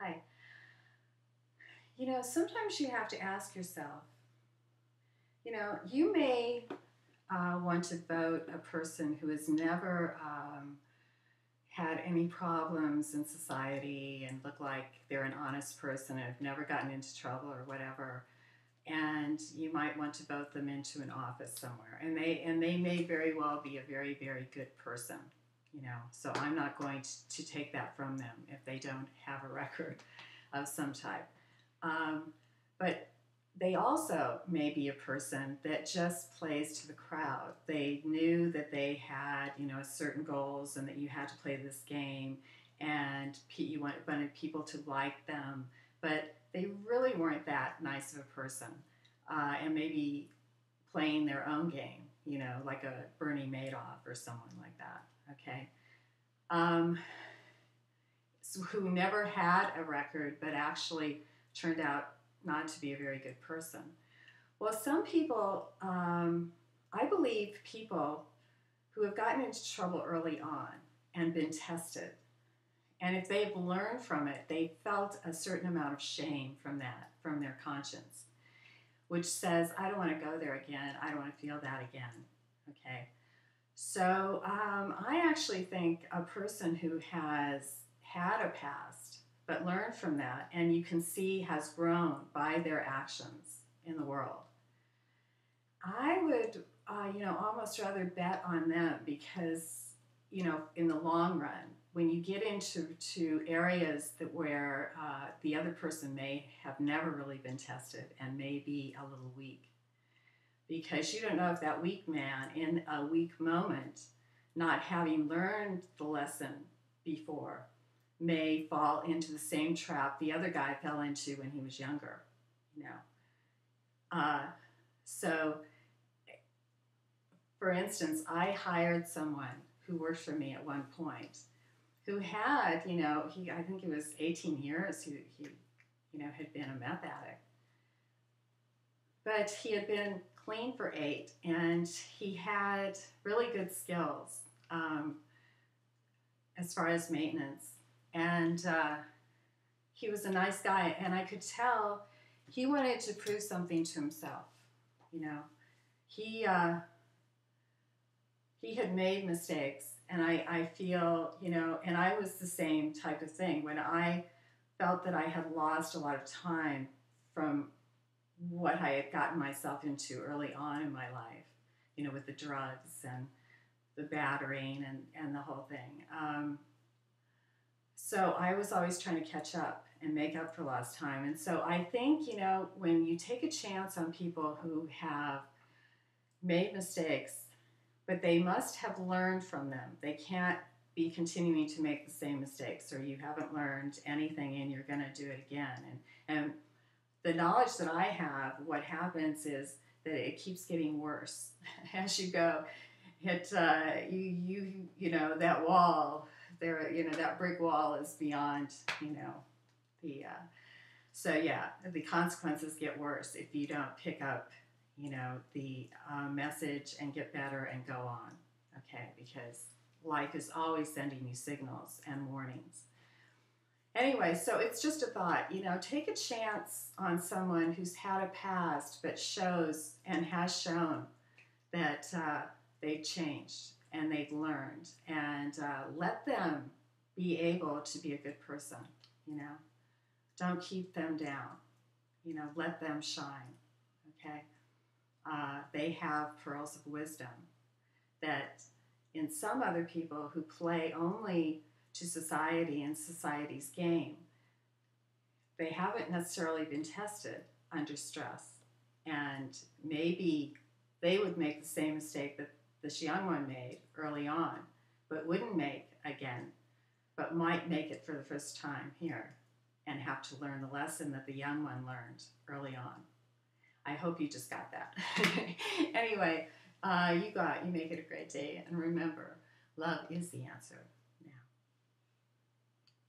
Hi. Sometimes you have to ask yourself, you may want to vote a person who has never had any problems in society and look like they're an honest person and have never gotten into trouble or whatever. And you might want to vote them into an office somewhere. And they may very well be a very, very good person. So I'm not going to take that from them if they don't have a record of some type. Um, but they also may be a person that just plays to the crowd. They knew that they had, certain goals and that you had to play this game, and you wanted people to like them, but they really weren't that nice of a person, and maybe playing their own game, like a Bernie Madoff or someone like that. Okay. Um, who never had a record but actually turned out not to be a very good person. Well, some people, I believe people who have gotten into trouble early on and been tested, and if they've learned from it, they felt a certain amount of shame from that, from their conscience, which says, I don't want to go there again. I don't want to feel that again. Okay. So I actually think a person who has had a past but learned from that and you can see has grown by their actions in the world, I would, almost rather bet on them because, in the long run, when you get into areas where the other person may have never really been tested and may be a little weak, because you don't know if that weak man in a weak moment, not having learned the lesson before, may fall into the same trap the other guy fell into when he was younger. You know, uh, so for instance, I hired someone who worked for me at one point who had, I think it was 18 years. He had been a meth addict, but he had been clean for 8, and he had really good skills as far as maintenance. And he was a nice guy, and I could tell he wanted to prove something to himself. He he had made mistakes, and I feel, and I was the same type of thing when I felt that I had lost a lot of time from what I had gotten myself into early on in my life, with the drugs and the battering and the whole thing. So I was always trying to catch up and make up for lost time. And so I think, when you take a chance on people who have made mistakes, but they must have learned from them. They can't be continuing to make the same mistakes, or you haven't learned anything and you're going to do it again. And the knowledge that I have, what happens is that it keeps getting worse as you go. That wall there, that brick wall is beyond, the so yeah, the consequences get worse if you don't pick up, the message and get better and go on. Okay, because life is always sending you signals and warnings. Anyway, so it's just a thought, take a chance on someone who's had a past but shows and has shown that they've changed and they've learned, and let them be able to be a good person. Don't keep them down. Let them shine. Okay. They have pearls of wisdom that in some other people who play only to society and society's game, they haven't necessarily been tested under stress. And maybe they would make the same mistake that this young one made early on, but wouldn't make again, but might make it for the first time here and have to learn the lesson that the young one learned early on. I hope you just got that. Anyway, you make it a great day. And remember, love is the answer.